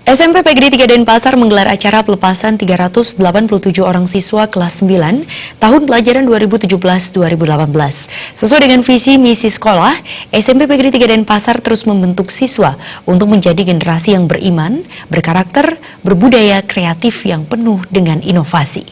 SMP PGRI 3 Denpasar menggelar acara pelepasan 387 orang siswa kelas 9 tahun pelajaran 2017-2018. Sesuai dengan visi misi sekolah, SMP PGRI 3 Denpasar terus membentuk siswa untuk menjadi generasi yang beriman, berkarakter, berbudaya, kreatif yang penuh dengan inovasi.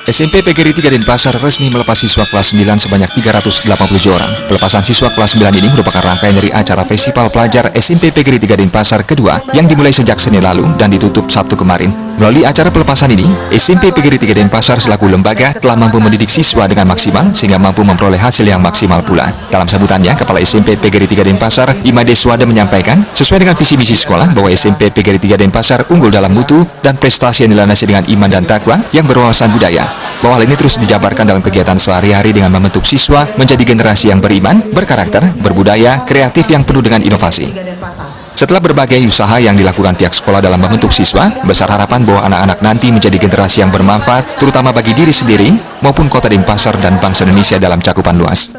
SMP PGRI 3 Denpasar resmi melepas siswa kelas 9 sebanyak 387 orang. Pelepasan siswa kelas 9 ini merupakan rangkaian dari acara Festival Pelajar SMP PGRI 3 Denpasar kedua yang dimulai sejak Senin lalu dan ditutup Sabtu kemarin. Melalui acara pelepasan ini, SMP PGRI 3 Denpasar selaku lembaga telah mampu mendidik siswa dengan maksimal sehingga mampu memperoleh hasil yang maksimal pula. Dalam sambutannya, Kepala SMP PGRI 3 Denpasar, Imade Swada menyampaikan, sesuai dengan visi misi sekolah bahwa SMP PGRI 3 Denpasar unggul dalam mutu dan prestasi yang dilandasi dengan iman dan takwa yang berwawasan budaya. Bahwa hal ini terus dijabarkan dalam kegiatan sehari-hari dengan membentuk siswa menjadi generasi yang beriman, berkarakter, berbudaya, kreatif yang penuh dengan inovasi. Setelah berbagai usaha yang dilakukan pihak sekolah dalam membentuk siswa, besar harapan bahwa anak-anak nanti menjadi generasi yang bermanfaat, terutama bagi diri sendiri maupun kota Denpasar dan bangsa Indonesia dalam cakupan luas.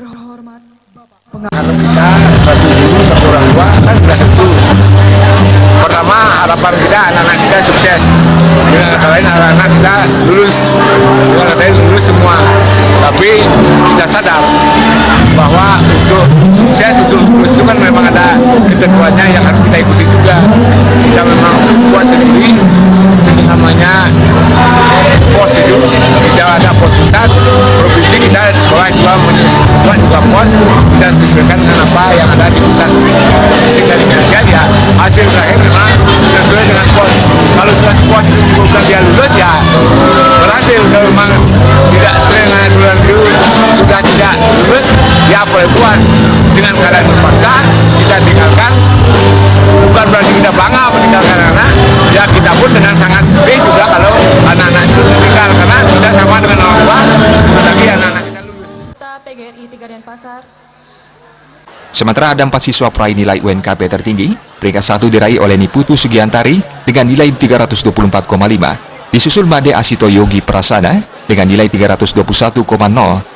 Kalau kita satu guru, satu orang tua kan sudah tentu. Pertama harapan kita anak-anak kita sukses. Dengan kata lain anak-anak kita lulus. Dengan kata lain lulus semua. Tapi kita sadar bahwa untuk sukses, untuk lulus itu kan memang ada ketentuannya yang harus kita ikuti juga. Kita memang buat sendiri. Sehingga namanya pos itu, kita ada pos pusat, provinsi kita sekolah juga pos, kita sesuaikan dengan apa yang ada di pusat. Sehingga demikian ya hasil terakhir memang sesuai dengan pos. Kalau sudah pos itu bukan dia lulus ya berhasil. Kalau memang tidak sesuai dengan bulan itu sudah tidak lulus ya boleh buat. Dengan keadaan terpaksa kita tinggalkan. Bukan berarti kita bangga meninggalkan anak, ya kita pun dengan sangat sedih juga kalau anak-anak itu meninggal karena kita sama dengan orang tua, lagi anak-anak kita lulus. PGRI 3 Denpasar. Sementara ada 4 siswa peraih nilai UNKP tertinggi, peringkat 1 diraih oleh Niputu Sugiantari dengan nilai 324,5, disusul Made Asito Yogi Prasana dengan nilai 321,0,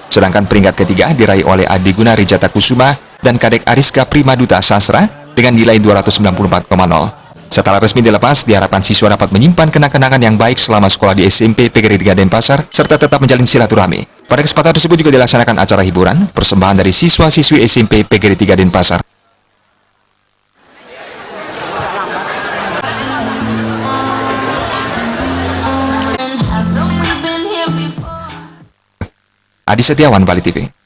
sedangkan peringkat ketiga diraih oleh Adi Guna Rijata Kusuma dan Kadek Ariska Primaduta Sastra dengan nilai 294,0. Setelah resmi dilepas, diharapkan siswa dapat menyimpan kenang-kenangan yang baik selama sekolah di SMP PGRI 3 Denpasar, serta tetap menjalin silaturahmi. Pada kesempatan tersebut juga dilaksanakan acara hiburan, persembahan dari siswa-siswi SMP PGRI 3 Denpasar. Adi Setiawan, Bali TV.